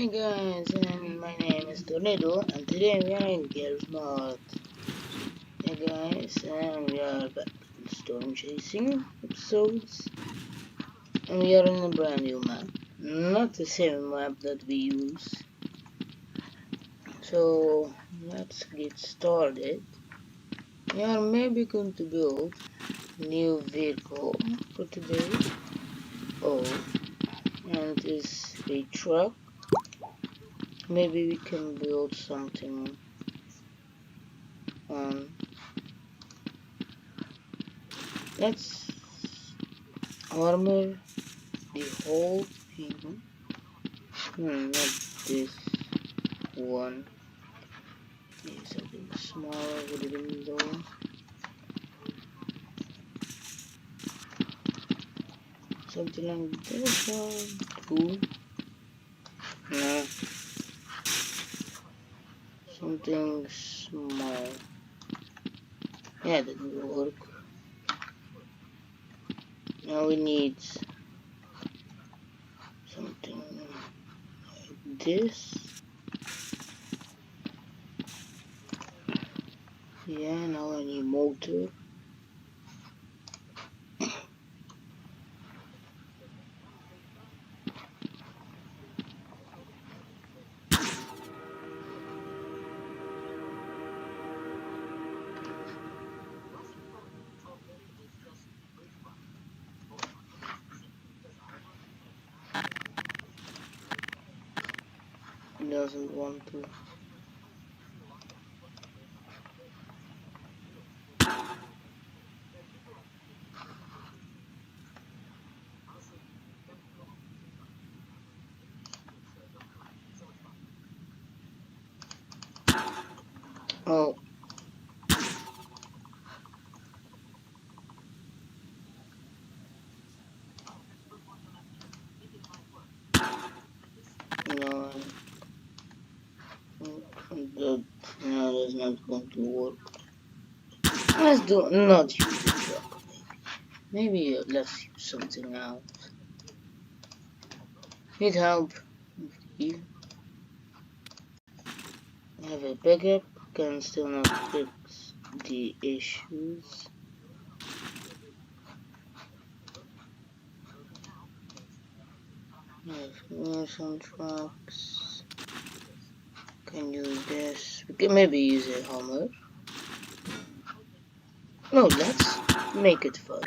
Hey guys, and my name is Tornado, and today we are in Gears mod. Hey guys, and we are back in storm chasing episodes, and we are in a brand new map, not the same map that we use. So let's get started. We are maybe going to build a new vehicle for today. Oh, and it is a truck. Maybe we can build something on. Let's armor the whole thing. Not this one. Maybe something smaller with a window. Something like this one. Two. No. Something small. Yeah, that will work. Now we need something like this. Yeah, now I need motor. It doesn't want to. Oh. No. That, no, that's not going to work. Let's do not use the truck. Maybe let's use something else. Need help. You have a backup. Can still not fix the issues. Yes, some trucks. Can use this. We can maybe use a Hummer. No, let's make it fun.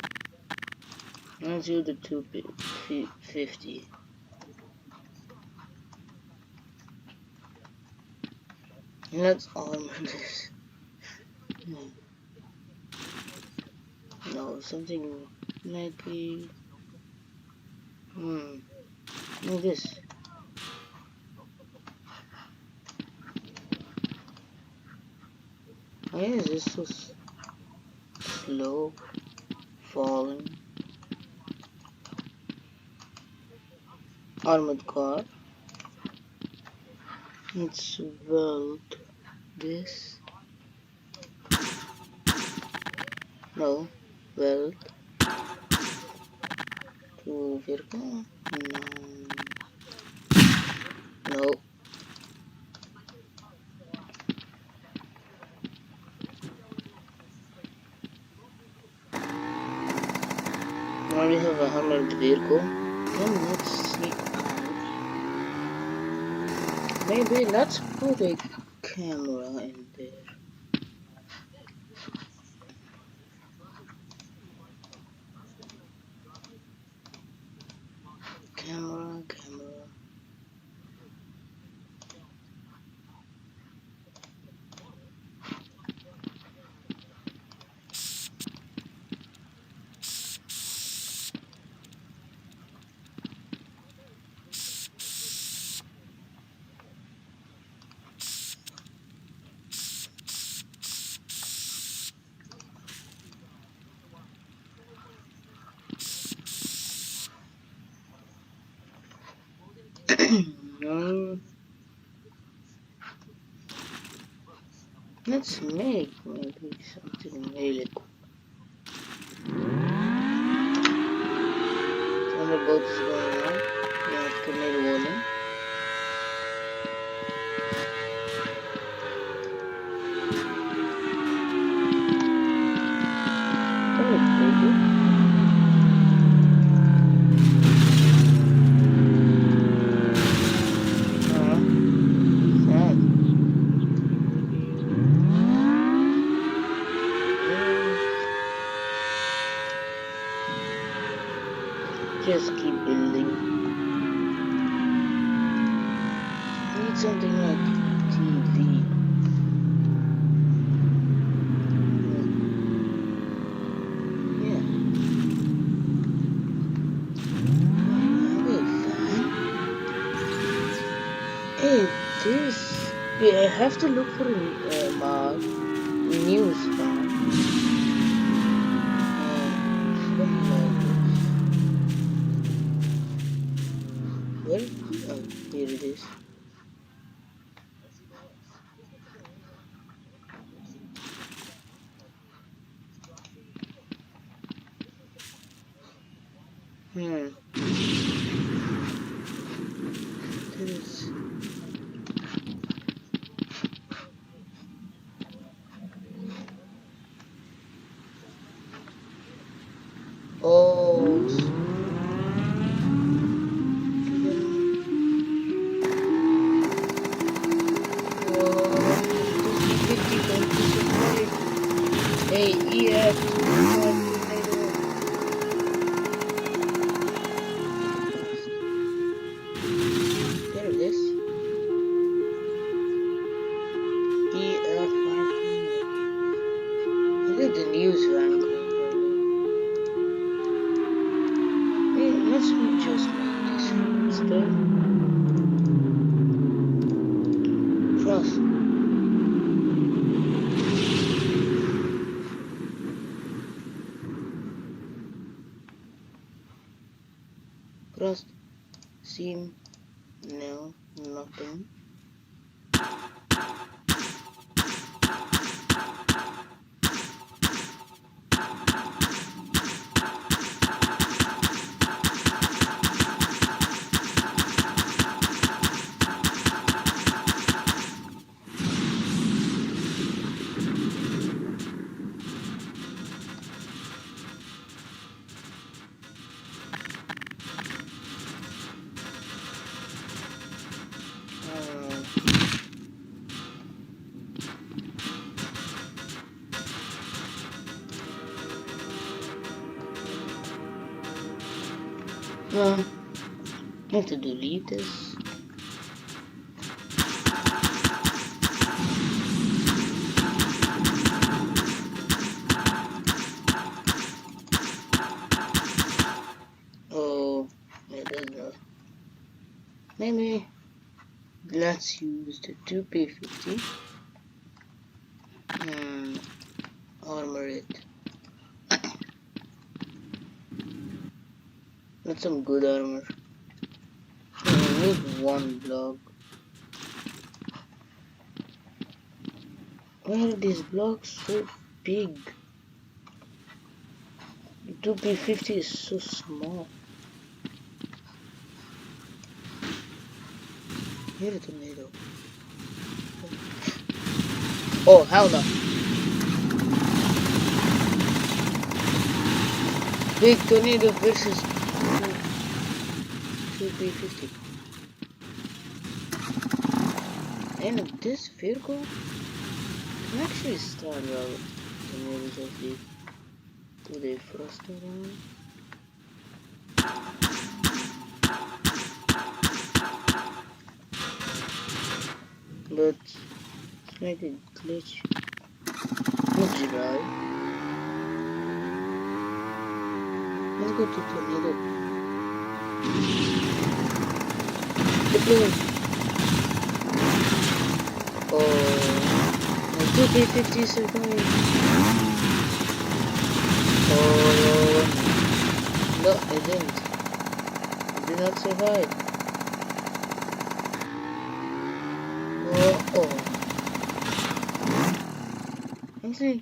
Let's do the 250. Let's armor this. No, something like a like this. Why is this so slow falling? Armored car. Let's weld this. No, weld to vehicle. No, no. Now we have a armored vehicle. And let's see. Maybe let's put a camera in there. Camera. Let's make maybe something really cool. Thunderbolt is going on. We have tornado warning. need something like TV. Yeah. Okay, fine. Hey, this. Yeah, I have to look for a mod. News fan. Something like this. Where? Oh, here it is. This. Oh. Hey, EF5. There it is. EF5. I think the news rank. Hey, let's just make this faster. Trust. Trust. Seem. No. Nothing. Well, I have to delete this. Oh, I don't know. Maybe let's use the 2P50. Armor it. That's some good armor. I need one block. Why are these blocks so big? The 2P50 is so small. Here a tornado. Oh, hell no. Big tornado versus 2P50. And this vehicle can actually start out tornadoes of the to the frost around. But it's like a glitch. Looks right. Let's go to tornado. Deploy. Oh, my 2P50 survived. Oh, no, I didn't. I did not survive. Oh. Actually,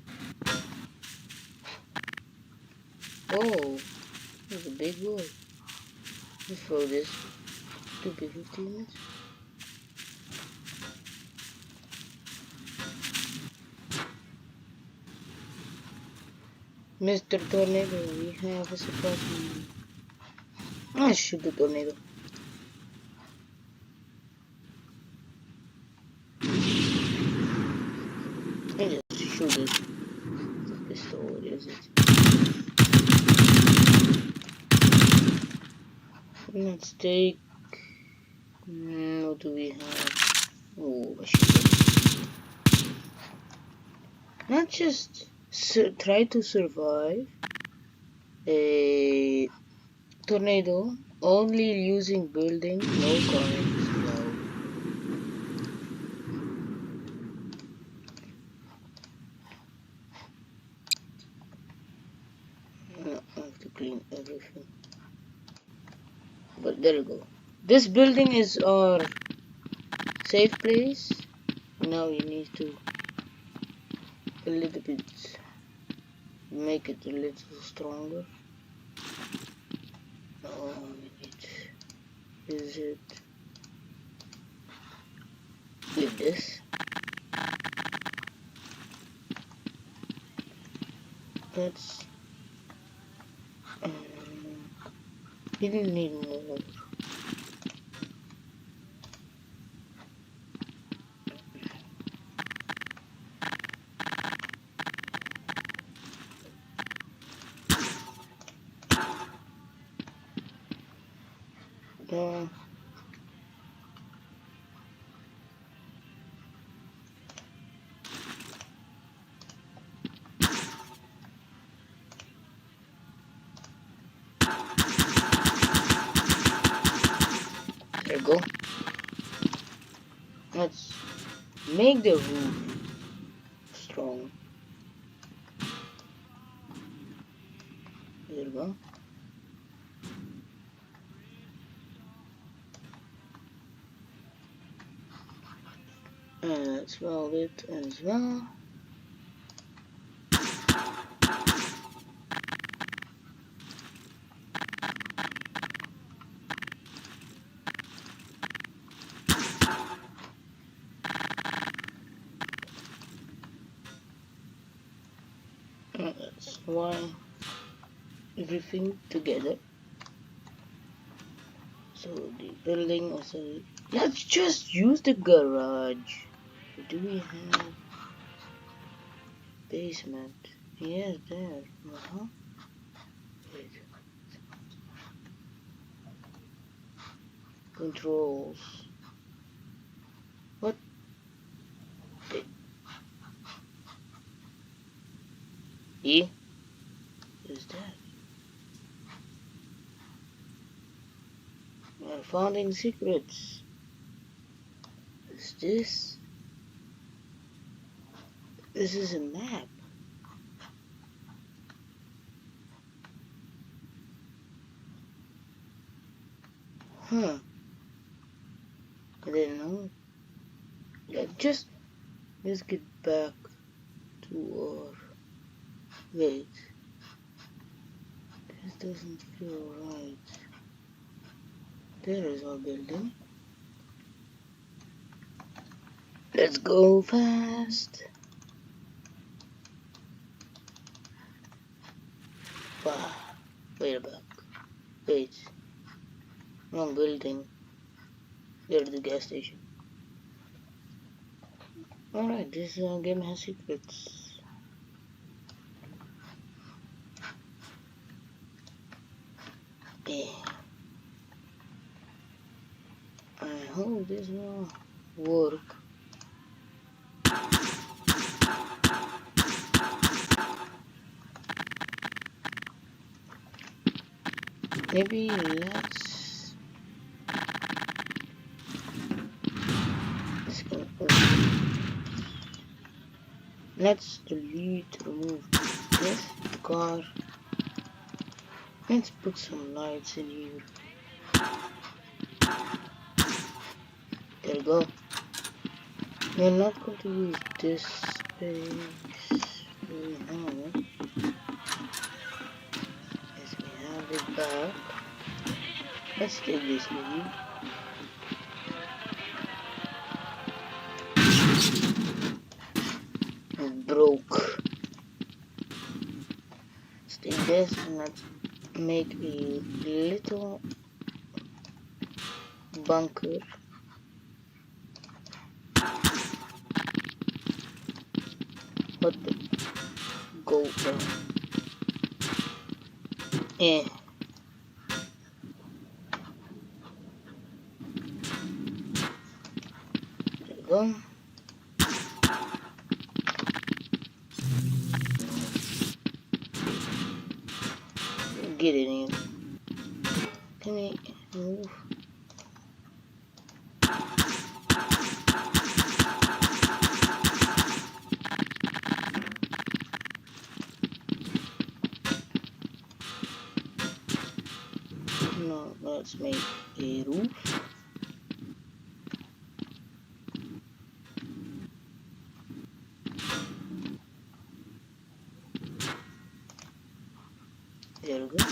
oh, there's a big wall. Let's throw this 2P50 units. Mr. Tornado, we have a surprise. I shoot the tornado. I just shoot it. The pistol, what is it? Let's take. What do we have? Oh, machine. Not just try to survive a tornado, only using buildings, no coins. Wow. I have to clean everything. But there you go. This building is our safe place. Now you need to a little bit make it a little stronger. Oh, we need use it with this. That's you didn't need more. No. There you go. Let's make the roof strong. There you go. And let's weld it as well. And let's wire everything together. So the building also. Let's just use the garage. Do we have basement? Yes, there. Wait. Controls. What E is that? We are finding secrets. Is this? This is a map. Huh. I didn't know. Yeah, let's get back to our. Wait. This doesn't feel right. There is our building. Let's go fast. Wow. Wait a minute. Wait. Wrong building. There's the gas station. Alright, this game has secrets. Yeah. I hope this will work. Maybe let's remove this car. Let's put some lights in here. There you go. We're not going to use this space we have. As we have it back. Let's take this lead. It broke. Let's take this and let's make a little bunker. What the go down? Eh. There you go. Get it in. Come here. Move. No, let's make a roof. There we go.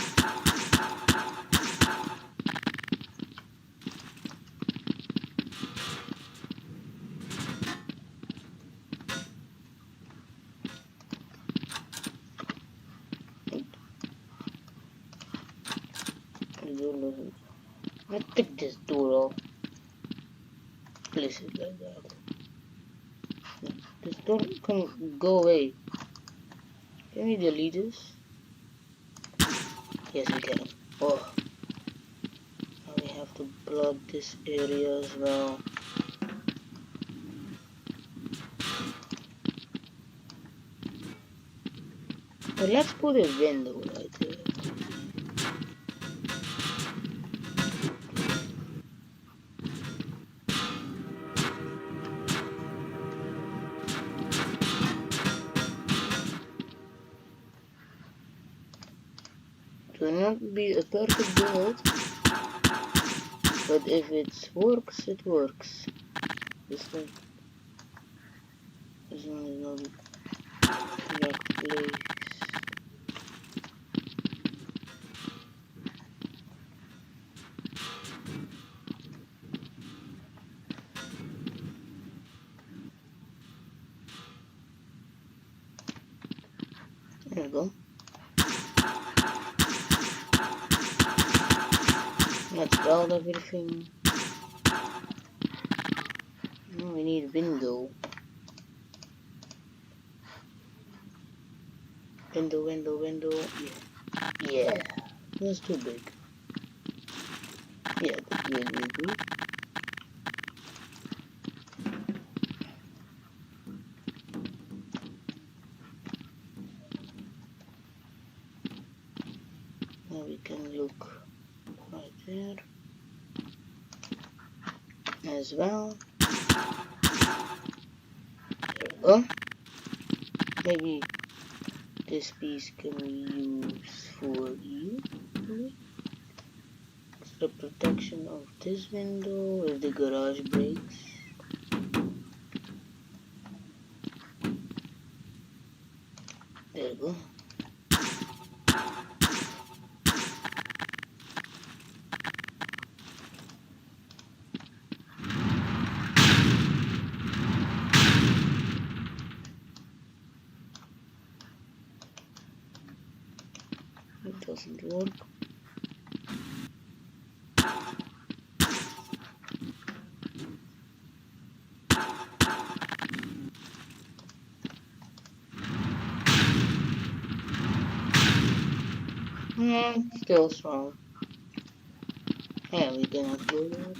Let's pick this door off. Place it like that. This door can go away. Can we delete this? Yes, we can. Oh, now we have to block this area as well. But let's put a window right there. It will not be a perfect build, but if it works, it works. This one is not the correct place. There we go. Let's build everything. Now we need window. Window. Yeah. That's too big. Yeah, that's really good. Now we can look right there as well. There we go. Maybe this piece can be used for you. It's the protection of this window if the garage breaks. There we go. It doesn't work. Still strong. And we can upload it.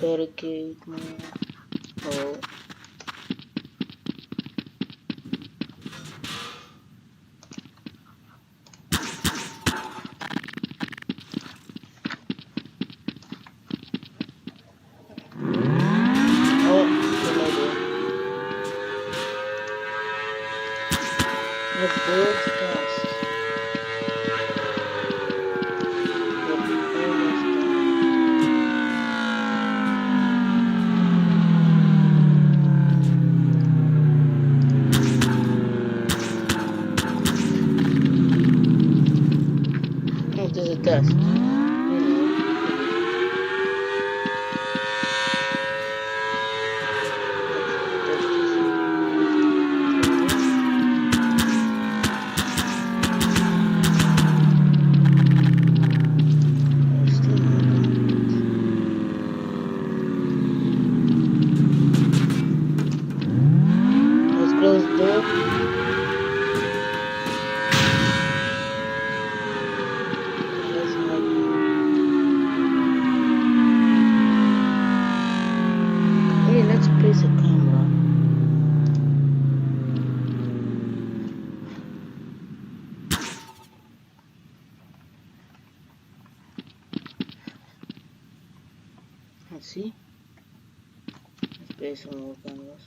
Barricade more. Oh. Let's build fast. Let's see. Let's play some more cameras.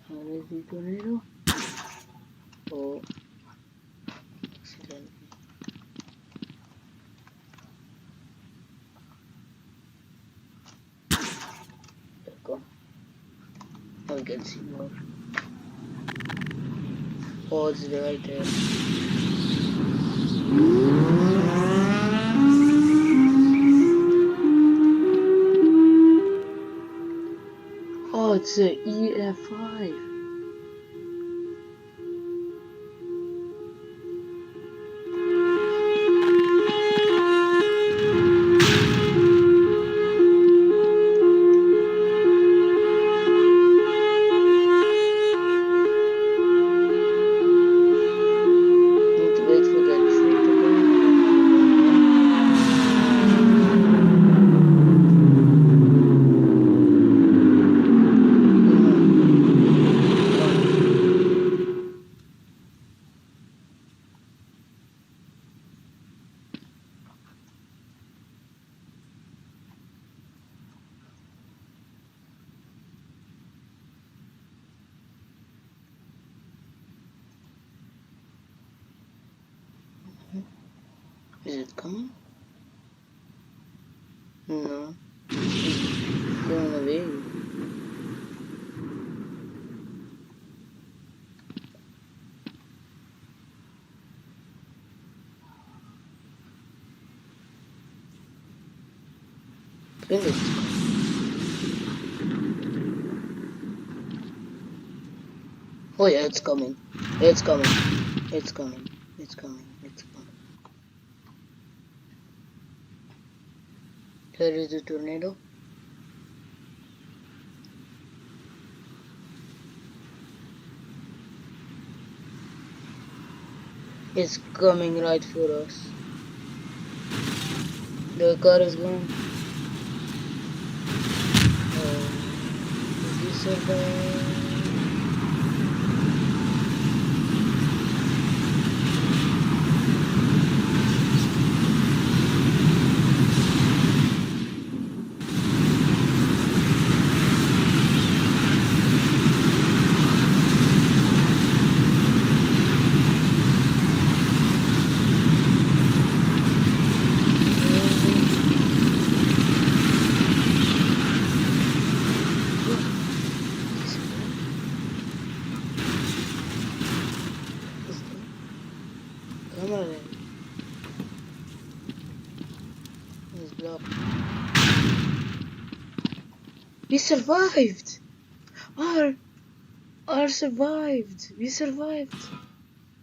How is the tornado? Oh, accidentally. There we go. Now we can see more. Oh, it's right there. Oh, it's a EF5. Need to wait for that tree to burn and then is it coming? No. It's going away. I think it's coming. Oh yeah, it's coming. It's coming. It's coming. It's coming. It's coming. Here is the tornado. It's coming right for us. The car is gone. Oh, did we survive? Come on then. It's blocked. We survived! Our survived! We survived!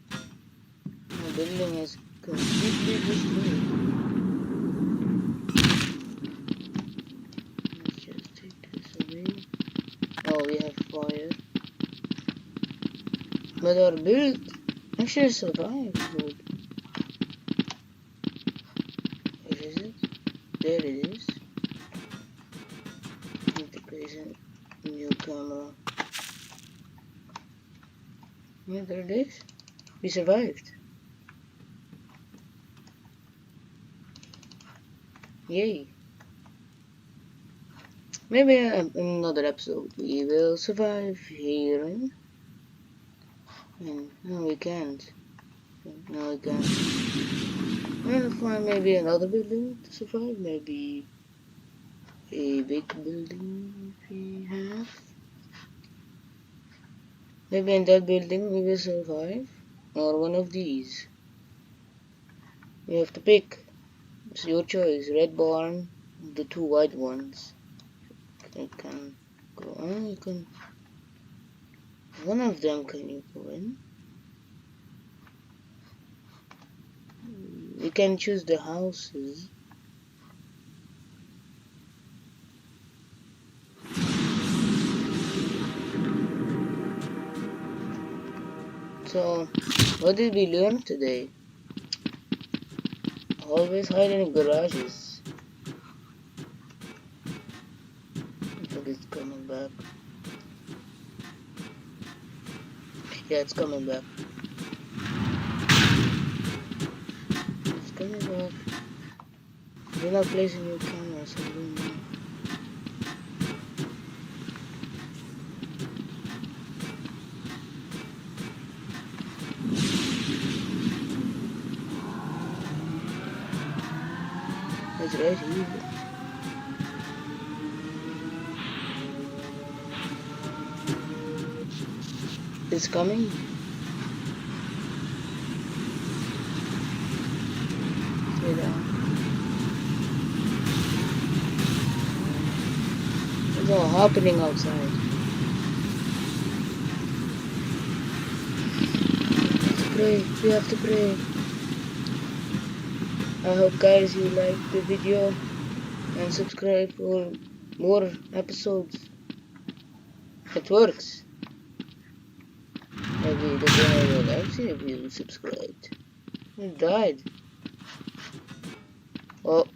The building is completely destroyed. Let's just take this away. Oh, we have fire. But our build actually survived. Good. Where is it? There it is. Need to place a new camera. Yeah, there it is. We survived. Yay. Maybe in another episode we will survive here. No, we can't. No, we can't. We'll find maybe another building to survive. Maybe a big building if we have. Maybe in that building we will survive. Or one of these. You have to pick. It's your choice. Red barn, the two white ones. You can go on. You can. One of them can you go in. You can choose the houses. So, what did we learn today? Always hide in garages. I think it's coming back. Yeah, it's coming back. It's coming back. They're not placing new cameras, I don't know. It's right here. It's coming. Stay down. It's all happening outside. We have to pray. We have to pray. I hope guys you like the video and subscribe for more episodes. It works. Maybe the channel will actually if you subscribed. It died. Oh,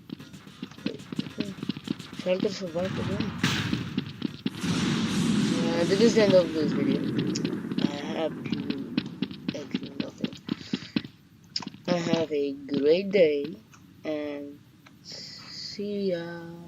Shelter survived again. This is the end of this video. I hope you actually nothing. I have a great day and see ya.